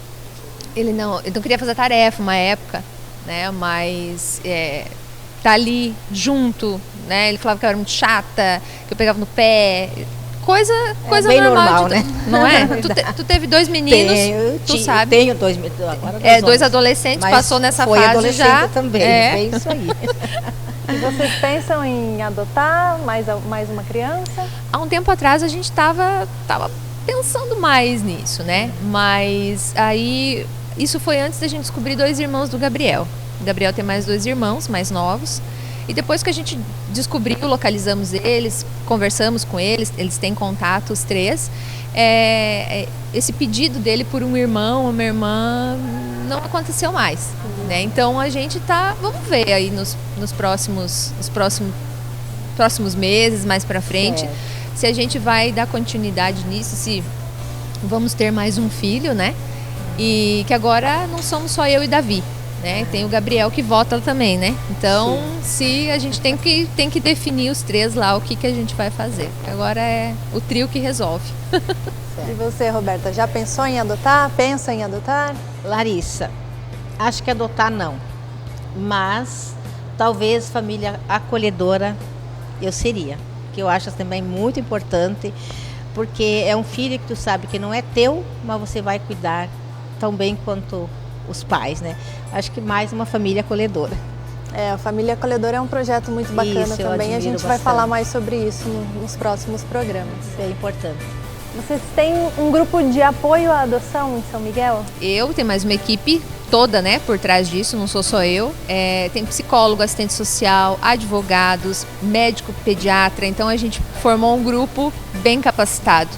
ele não queria fazer tarefa uma época, né? Mas tá ali junto, né? Ele falava que eu era muito chata, que eu pegava no pé, coisa bem normal, de, né? Não é? Tu teve 2 meninos, tu sabe? Tenho 2 meninos, agora 2 adolescentes, mas passou nessa foi fase adolescente já. Também, é isso aí. E vocês pensam em adotar mais uma criança? Há um tempo atrás a gente tava pensando mais nisso, né? Mas aí, isso foi antes da gente descobrir 2 irmãos do Gabriel. O Gabriel tem mais 2 irmãos, mais novos. E depois que a gente descobriu, localizamos eles, conversamos com eles, eles têm contato, os 3. Esse pedido dele por um irmão, uma irmã, não aconteceu mais, né? Então a gente vamos ver aí nos próximos meses, mais pra frente, se a gente vai dar continuidade nisso, se vamos ter mais um filho, né? E que agora não somos só eu e Davi, né? Tem o Gabriel que vota também, né? Então, se a gente tem que definir os 3 lá, o que a gente vai fazer. Porque agora é o trio que resolve. E você, Roberta, já pensou em adotar? Pensa em adotar? Larissa, acho que adotar não. Mas talvez família acolhedora eu seria. Que eu acho também muito importante. Porque é um filho que tu sabe que não é teu, mas você vai cuidar tão bem quanto os pais, né? Acho que mais uma família acolhedora. A família acolhedora é um projeto muito bacana também. A gente vai falar mais sobre isso nos próximos programas. É importante. Vocês têm um grupo de apoio à adoção em São Miguel? Eu tenho mais uma equipe toda, né, por trás disso, não sou só eu. Tem psicólogo, assistente social, advogados, médico, pediatra. Então a gente formou um grupo bem capacitado,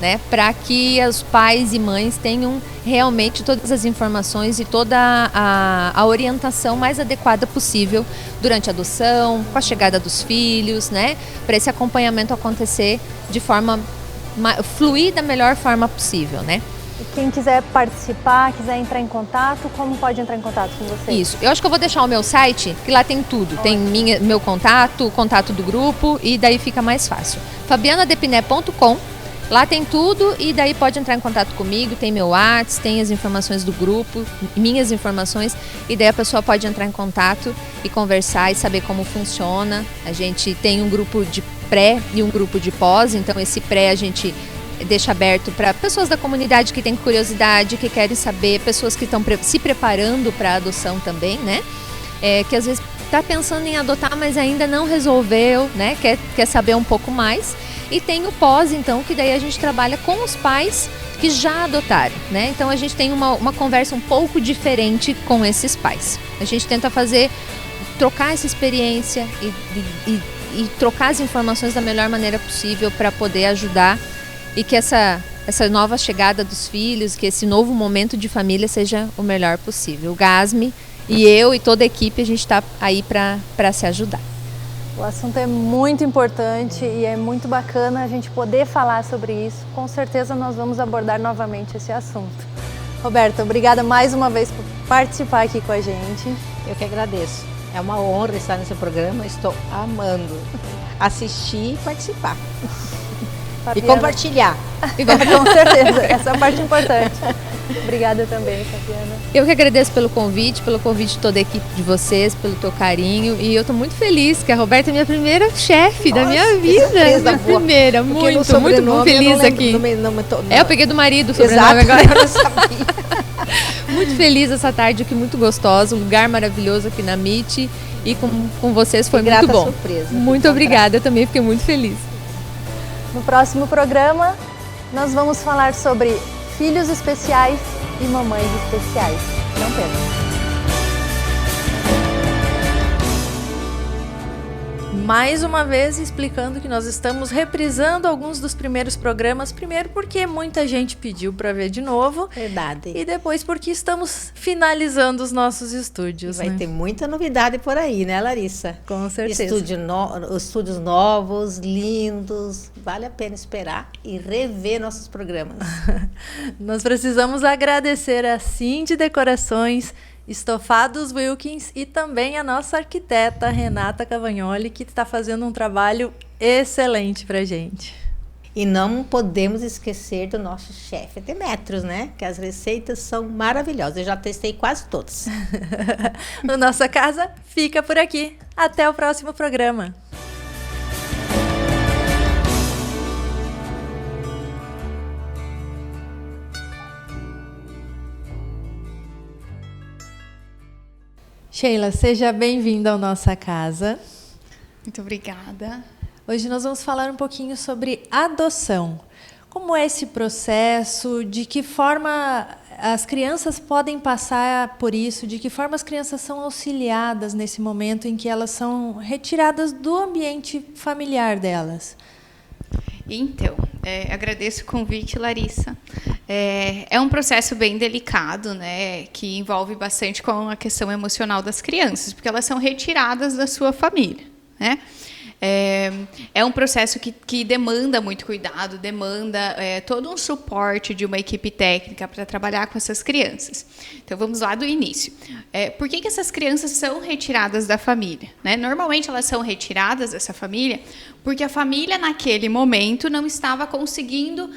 né, para que os pais e mães tenham realmente todas as informações e toda a orientação mais adequada possível durante a adoção, com a chegada dos filhos, né, para esse acompanhamento acontecer de forma fluir da melhor forma possível, né. E quem quiser participar, quiser entrar em contato, como pode entrar em contato com você? Isso, eu acho que eu vou deixar o meu site, que lá tem tudo, tem meu contato, o contato do grupo, e daí fica mais fácil. fabianadepiné.com. Lá tem tudo e daí pode entrar em contato comigo, tem meu WhatsApp, tem as informações do grupo, minhas informações, e daí a pessoa pode entrar em contato e conversar e saber como funciona. A gente tem um grupo de pré e um grupo de pós, então esse pré a gente deixa aberto para pessoas da comunidade que têm curiosidade, que querem saber, pessoas que estão se preparando para a adoção também, né? Que às vezes está pensando em adotar, mas ainda não resolveu, né? Quer saber um pouco mais. E tem o pós, então, que daí a gente trabalha com os pais que já adotaram, né? Então a gente tem uma conversa um pouco diferente com esses pais. A gente tenta trocar essa experiência e trocar as informações da melhor maneira possível para poder ajudar e que essa nova chegada dos filhos, que esse novo momento de família seja o melhor possível. O GASME e eu e toda a equipe, a gente está aí para se ajudar. O assunto é muito importante e é muito bacana a gente poder falar sobre isso. Com certeza nós vamos abordar novamente esse assunto. Roberta, obrigada mais uma vez por participar aqui com a gente. Eu que agradeço. É uma honra estar nesse programa, estou amando assistir e participar. Fabiana. E compartilhar. Com certeza, essa é a parte importante. Obrigada também, Fabiana. Eu que agradeço pelo convite de toda a equipe de vocês, pelo teu carinho. E eu estou muito feliz que a Roberta é minha primeira chefe da minha vida. Minha primeira, muito feliz aqui. Eu peguei do marido o sobrenome agora. Eu não sabia. Muito feliz essa tarde aqui, muito gostosa, um lugar maravilhoso aqui na MIT. E com vocês foi muito bom. Surpresa. Muito obrigada, eu também fiquei muito feliz. No próximo programa, nós vamos falar sobre filhos especiais e mamães especiais. Não perca. Mais uma vez explicando que nós estamos reprisando alguns dos primeiros programas. Primeiro porque muita gente pediu para ver de novo. Verdade. E depois porque estamos finalizando os nossos estúdios. Vai ter muita novidade por aí, né, Larissa? Com certeza. Estúdios novos, lindos. Vale a pena esperar e rever nossos programas. Nós precisamos agradecer a Cindy Decorações, Estofados Wilkins e também a nossa arquiteta Renata Cavagnoli, que está fazendo um trabalho excelente para a gente. E não podemos esquecer do nosso chefe Demetrios, né? Que as receitas são maravilhosas. Eu já testei quase todas. A nossa casa fica por aqui. Até o próximo programa. Sheila, seja bem-vinda à nossa casa. Muito obrigada. Hoje nós vamos falar um pouquinho sobre adoção. Como é esse processo, de que forma as crianças podem passar por isso, de que forma as crianças são auxiliadas nesse momento em que elas são retiradas do ambiente familiar delas. Então, agradeço o convite, Larissa. É um processo bem delicado, né, que envolve bastante com a questão emocional das crianças, porque elas são retiradas da sua família, né? É um processo que demanda muito cuidado, demanda todo um suporte de uma equipe técnica para trabalhar com essas crianças. Então, vamos lá do início. Por que essas crianças são retiradas da família, né? Normalmente, elas são retiradas dessa família porque a família, naquele momento, não estava conseguindo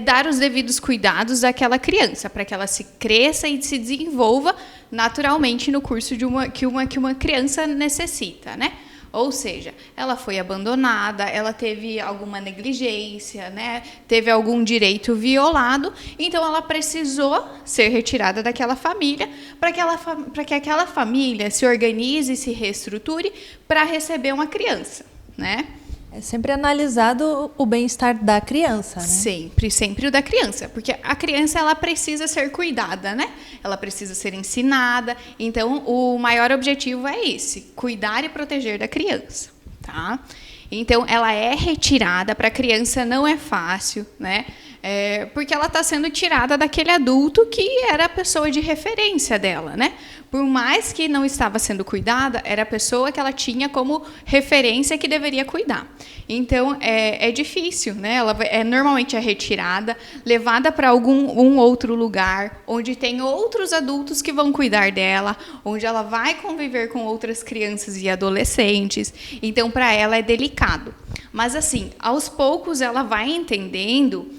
dar os devidos cuidados àquela criança, para que ela se cresça e se desenvolva naturalmente no curso que uma criança necessita, né? Ou seja, ela foi abandonada, ela teve alguma negligência, né? Teve algum direito violado, então ela precisou ser retirada daquela família para que aquela família se organize e se reestruture para receber uma criança, né? É sempre analisado o bem-estar da criança, né? Sempre o da criança, porque a criança ela precisa ser cuidada, né? Ela precisa ser ensinada. Então, o maior objetivo é esse: cuidar e proteger da criança, tá? Então, ela é retirada. Para a criança não é fácil, né? porque ela está sendo tirada daquele adulto que era a pessoa de referência dela, né? Por mais que não estava sendo cuidada, era a pessoa que ela tinha como referência que deveria cuidar. Então, é difícil, né? Ela normalmente é retirada, levada para algum outro lugar, onde tem outros adultos que vão cuidar dela, onde ela vai conviver com outras crianças e adolescentes. Então, para ela é delicado. Mas, assim, aos poucos ela vai entendendo,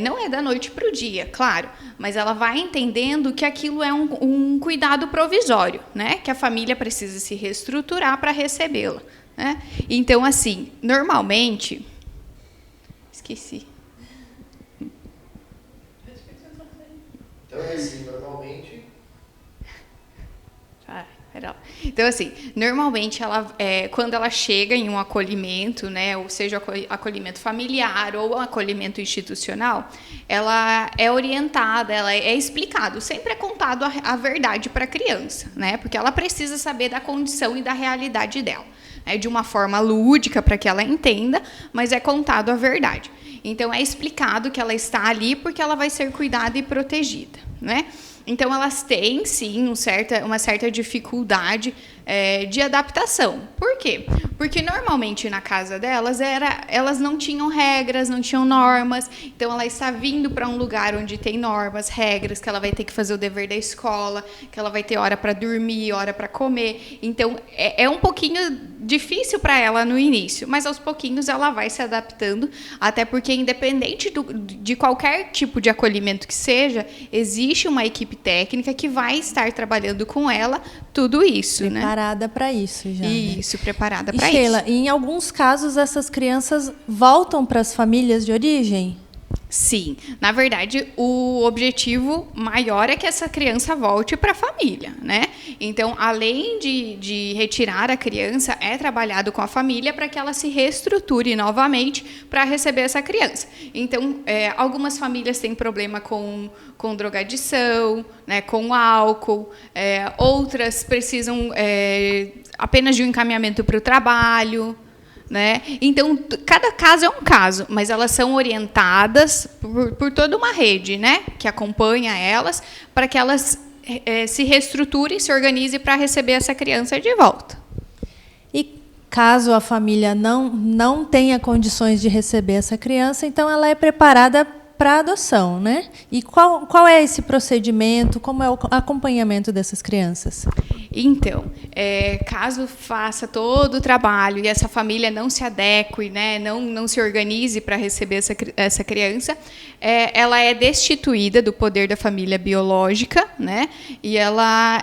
não é da noite para o dia, claro, mas ela vai entendendo que aquilo é um cuidado provisório, né? Que a família precisa se reestruturar para recebê-la. Né? Então, assim, normalmente... Esqueci. Então, é assim, normalmente... Então, assim, normalmente, quando ela chega em um acolhimento, né, ou seja, acolhimento familiar ou acolhimento institucional, ela é orientada, ela é explicado, sempre é contado a verdade para a criança, né, porque ela precisa saber da condição e da realidade dela, né, de uma forma lúdica para que ela entenda, mas é contado a verdade. Então, é explicado que ela está ali porque ela vai ser cuidada e protegida, né? Então, elas têm, sim, uma certa dificuldade de adaptação. Por quê? Porque, normalmente, na casa delas, elas não tinham regras, não tinham normas. Então, ela está vindo para um lugar onde tem normas, regras, que ela vai ter que fazer o dever da escola, que ela vai ter hora para dormir, hora para comer. Então, é um pouquinho difícil para ela no início, mas, aos pouquinhos, ela vai se adaptando, até porque, independente de qualquer tipo de acolhimento que seja, existe uma equipe técnica que vai estar trabalhando com ela tudo isso, preparada para isso já. Isso, né? Preparada para isso. Sheila, em alguns casos essas crianças voltam para as famílias de origem? Sim, na verdade, o objetivo maior é que essa criança volte para a família, né? Então, além de retirar a criança, é trabalhado com a família para que ela se reestruture novamente para receber essa criança. Então, algumas famílias têm problema com drogadição, né, com álcool, outras precisam apenas de um encaminhamento para o trabalho, né? Então, cada caso é um caso, mas elas são orientadas por toda uma rede, né, que acompanha elas, para que elas se reestruturem, se organizem para receber essa criança de volta. E caso a família não tenha condições de receber essa criança, então ela é preparada para adoção, né? E qual é esse procedimento, como é o acompanhamento dessas crianças? Então, caso faça todo o trabalho e essa família não se adeque, né, não se organize para receber essa criança, ela é destituída do poder da família biológica, né, e ela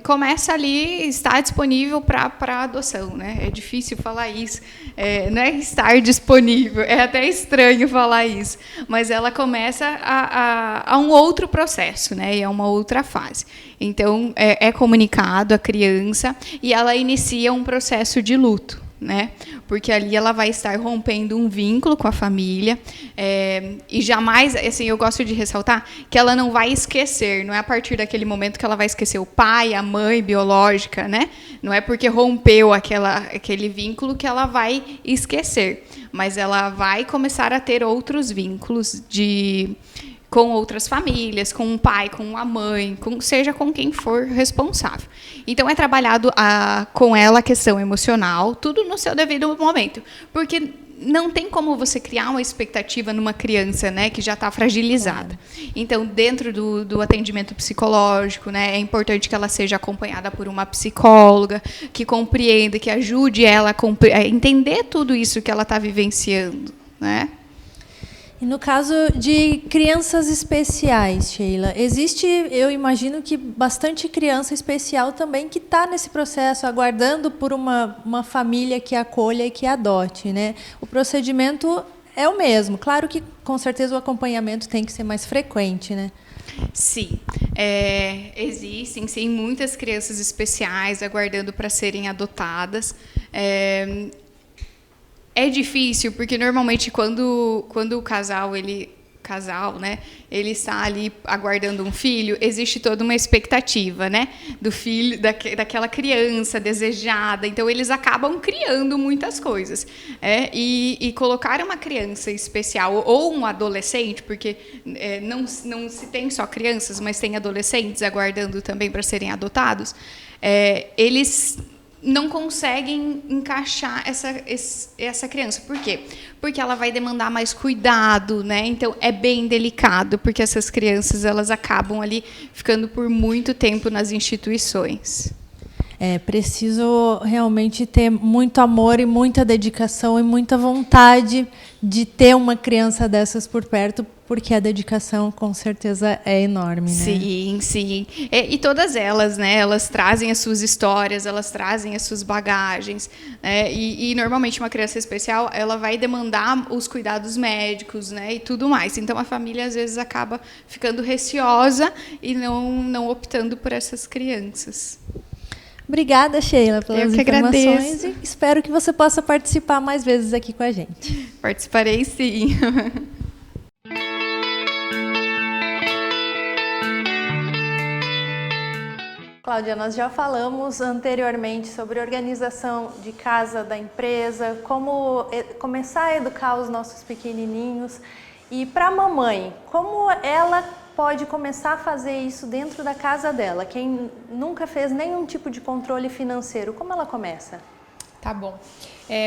começa ali, está disponível para adoção, né? É difícil falar isso, não é estar disponível, é até estranho falar isso, mas ela começa a um outro processo, né, e a uma outra fase. Então, é comunicado à criança e ela inicia um processo de luto, né? Porque ali ela vai estar rompendo um vínculo com a família e jamais, assim, eu gosto de ressaltar que ela não vai esquecer, não é a partir daquele momento que ela vai esquecer o pai, a mãe biológica, né? Não é porque rompeu aquele vínculo que ela vai esquecer, mas ela vai começar a ter outros vínculos com outras famílias, com o pai, com a mãe, seja com quem for responsável. Então, é trabalhado com ela a questão emocional, tudo no seu devido momento. Porque não tem como você criar uma expectativa numa criança, né, que já está fragilizada. Então, dentro do atendimento psicológico, né, é importante que ela seja acompanhada por uma psicóloga, que compreenda, que ajude ela a entender tudo isso que ela está vivenciando, né? E no caso de crianças especiais, Sheila, existe, eu imagino que bastante criança especial também que está nesse processo, aguardando por uma família que acolha e que adote, né? O procedimento é o mesmo. Claro que, com certeza, o acompanhamento tem que ser mais frequente, né? Sim, existem sim muitas crianças especiais aguardando para serem adotadas. É difícil, porque normalmente quando o casal ele casal, né, ele está ali aguardando um filho, existe toda uma expectativa, né, do filho, daquela criança desejada. Então, eles acabam criando muitas coisas. E colocar uma criança especial ou um adolescente, porque não se tem só crianças, mas tem adolescentes aguardando também para serem adotados, eles não conseguem encaixar essa criança. Por quê? Porque ela vai demandar mais cuidado, né? Então, é bem delicado, porque essas crianças elas acabam ali ficando por muito tempo nas instituições. É preciso realmente ter muito amor e muita dedicação e muita vontade de ter uma criança dessas por perto, porque a dedicação, com certeza, é enorme, né? Sim, sim. E todas elas, né? Elas trazem as suas histórias, elas trazem as suas bagagens, né? E normalmente uma criança especial, ela vai demandar os cuidados médicos, né? E tudo mais. Então a família às vezes acaba ficando receosa e não optando por essas crianças. Obrigada, Sheila, pelas informações. Agradeço. E espero que você possa participar mais vezes aqui com a gente. Participarei, sim. Cláudia, nós já falamos anteriormente sobre organização de casa da empresa, como começar a educar os nossos pequenininhos. E para a mamãe, como ela pode começar a fazer isso dentro da casa dela? Quem nunca fez nenhum tipo de controle financeiro, como ela começa? Tá bom.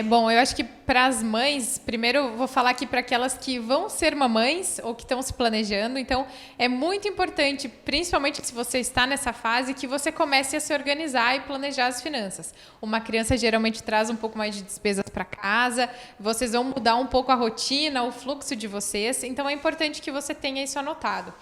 Bom, eu acho que para as mães, primeiro eu vou falar aqui para aquelas que vão ser mamães ou que estão se planejando. Então, é muito importante, principalmente se você está nessa fase, que você comece a se organizar e planejar as finanças. Uma criança geralmente traz um pouco mais de despesas para casa, vocês vão mudar um pouco a rotina, o fluxo de vocês. Então, é importante que você tenha isso anotado.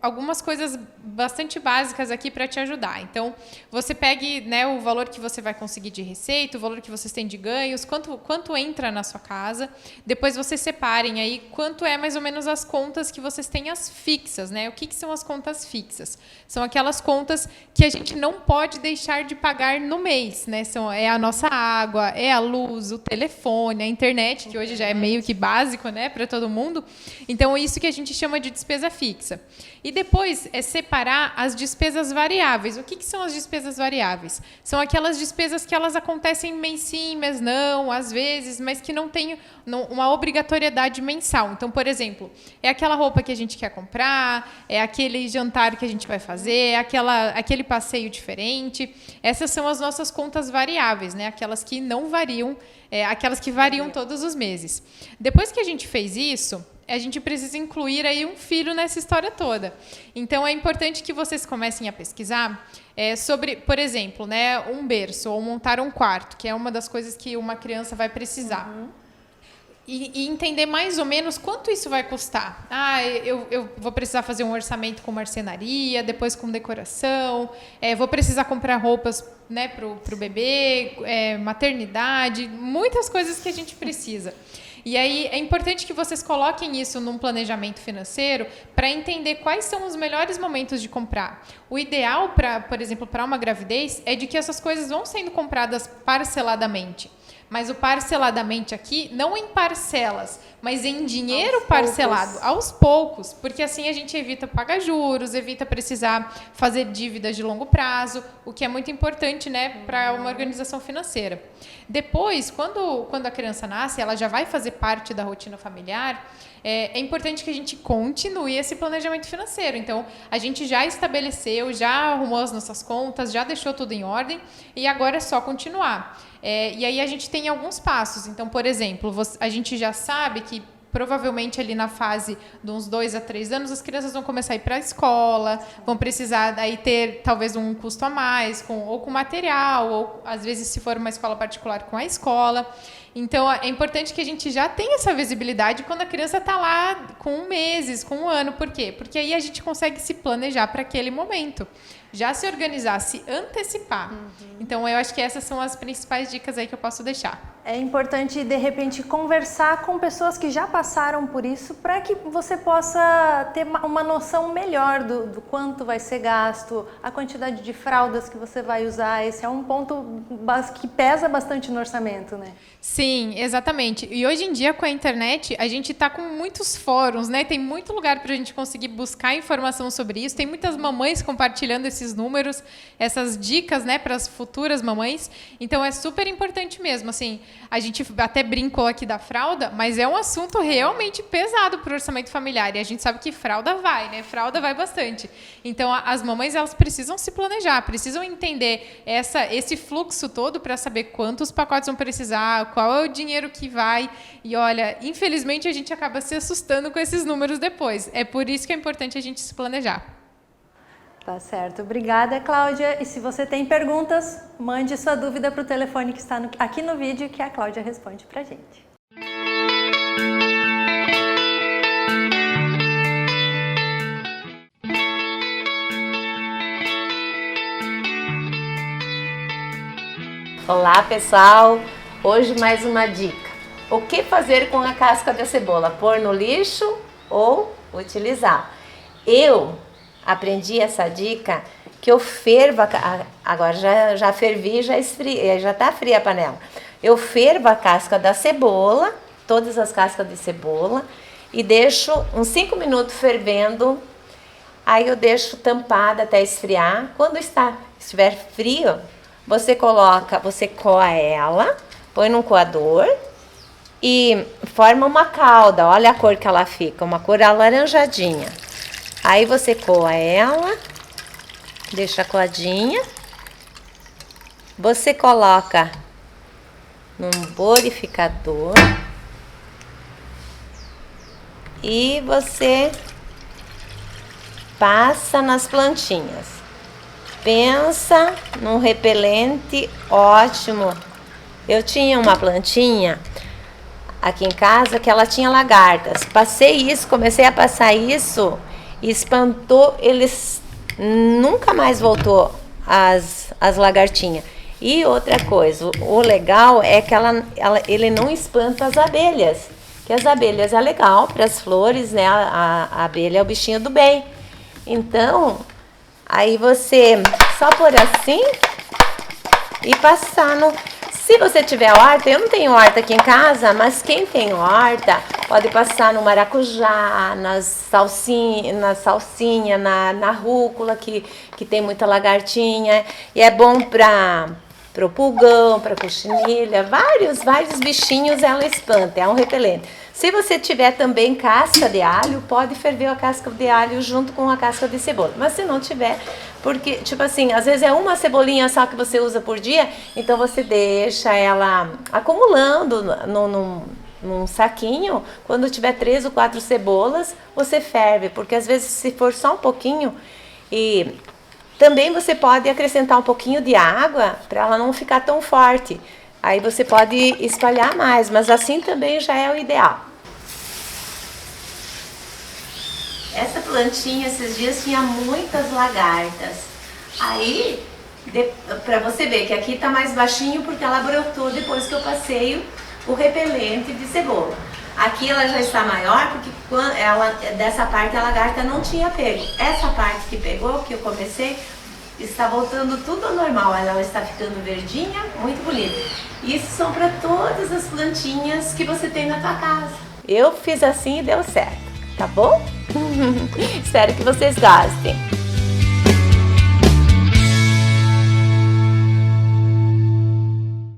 Algumas coisas bastante básicas aqui para te ajudar. Então, você pegue, né, o valor que você vai conseguir de receita, o valor que vocês têm de ganhos, quanto entra na sua casa. Depois vocês separem aí quanto é mais ou menos as contas que vocês têm as fixas, né? O que são as contas fixas? São aquelas contas que a gente não pode deixar de pagar no mês, né? É a nossa água, é a luz, o telefone, a internet, que hoje já é meio que básico, né, para todo mundo. Então, isso que a gente chama de despesa fixa. E depois é separar as despesas variáveis. O que são as despesas variáveis? São aquelas despesas que elas acontecem mês sim, mês não, às vezes, mas que não tem uma obrigatoriedade mensal. Então, por exemplo, é aquela roupa que a gente quer comprar, é aquele jantar que a gente vai fazer, é aquele passeio diferente. Essas são as nossas contas variáveis, né? Aquelas que não variam, aquelas que variam todos os meses. Depois que a gente fez isso, a gente precisa incluir aí um filho nessa história toda. Então, é importante que vocês comecem a pesquisar sobre, por exemplo, né, um berço ou montar um quarto, que é uma das coisas que uma criança vai precisar. E entender mais ou menos quanto isso vai custar. Eu vou precisar fazer um orçamento com marcenaria, depois com decoração, vou precisar comprar roupas, né, para o bebê, maternidade, muitas coisas que a gente precisa. E aí é importante que vocês coloquem isso num planejamento financeiro para entender quais são os melhores momentos de comprar. O ideal, por exemplo, para uma gravidez, é de que essas coisas vão sendo compradas parceladamente. Mas o parceladamente aqui, não em parcelas, mas em dinheiro parcelado, aos poucos, porque assim a gente evita pagar juros, evita precisar fazer dívidas de longo prazo, o que é muito importante, né, para uma organização financeira. Depois, quando a criança nasce, ela já vai fazer parte da rotina familiar, é importante que a gente continue esse planejamento financeiro. Então, a gente já estabeleceu, já arrumou as nossas contas, já deixou tudo em ordem e agora é só continuar. E aí a gente tem alguns passos. Então, por exemplo, a gente já sabe que provavelmente ali na fase de uns 2 a 3 anos, as crianças vão começar a ir para a escola, vão precisar aí ter talvez um custo a mais, ou com material, ou às vezes se for uma escola particular com a escola. Então, é importante que a gente já tenha essa visibilidade quando a criança está lá com meses, com um ano. Por quê? Porque aí a gente consegue se planejar para aquele momento. Já se organizar, se antecipar. Então, eu acho que essas são as principais dicas aí que eu posso deixar. É importante, de repente, conversar com pessoas que já passaram por isso para que você possa ter uma noção melhor do quanto vai ser gasto, a quantidade de fraldas que você vai usar. Esse é um ponto que pesa bastante no orçamento, né? Sim. Sim, exatamente. E hoje em dia, com a internet, a gente tá com muitos fóruns, né? Tem muito lugar pra gente conseguir buscar informação sobre isso. Tem muitas mamães compartilhando esses números, essas dicas, né, para as futuras mamães. Então, é super importante mesmo. Assim, a gente até brincou aqui da fralda, mas é um assunto realmente pesado pro orçamento familiar. E a gente sabe que fralda vai, né? Fralda vai bastante. Então, as mamães, elas precisam se planejar, precisam entender esse fluxo todo para saber quantos pacotes vão precisar, qual é o dinheiro que vai. E olha, infelizmente a gente acaba se assustando com esses números depois. É por isso que é importante a gente se planejar. Tá certo. Obrigada, Cláudia. E se você tem perguntas, mande sua dúvida para o telefone que está aqui no vídeo, que a Cláudia responde para a gente. Olá, pessoal! Hoje mais uma dica. O que fazer com a casca da cebola? Pôr no lixo ou utilizar? Eu aprendi essa dica que eu fervo, agora já fervi, já está fria a panela. Eu fervo a casca da cebola, todas as cascas de cebola, e deixo uns 5 minutos fervendo. Aí eu deixo tampada até esfriar. Quando estiver frio, você coa ela, põe num coador e forma uma calda. Olha a cor que ela fica, uma cor alaranjadinha. Aí você coa ela, deixa coadinha. Você coloca num borificador e você passa nas plantinhas. Pensa num repelente ótimo. Eu tinha uma plantinha aqui em casa que ela tinha lagartas. Comecei a passar isso e espantou, eles nunca mais voltou as lagartinhas. E outra coisa, o legal é que ele não espanta as abelhas. Que as abelhas é legal para as flores, né? A abelha é o bichinho do bem. Então, aí você só pôr assim e passar no... Se você tiver horta, eu não tenho horta aqui em casa, mas quem tem horta pode passar no maracujá, na salsinha, na rúcula, que tem muita lagartinha. E é bom para o pulgão, para a cochinilha, vários bichinhos ela espanta, é um repelente. Se você tiver também casca de alho, pode ferver a casca de alho junto com a casca de cebola. Mas se não tiver, porque, tipo assim, às vezes é uma cebolinha só que você usa por dia, então você deixa ela acumulando num saquinho. Quando tiver 3 ou 4 cebolas, você ferve, porque às vezes se for só um pouquinho, e também você pode acrescentar um pouquinho de água para ela não ficar tão forte. Aí você pode espalhar mais, mas assim também já é o ideal. Essa plantinha, esses dias, tinha muitas lagartas. Aí, para você ver que aqui tá mais baixinho, porque ela brotou depois que eu passei o repelente de cebola. Aqui ela já está maior, porque dessa parte a lagarta não tinha pego. Essa parte que pegou, que eu comecei, está voltando tudo ao normal. Ela está ficando verdinha, muito bonita. Isso são para todas as plantinhas que você tem na tua casa. Eu fiz assim e deu certo, tá bom? Espero que vocês gostem.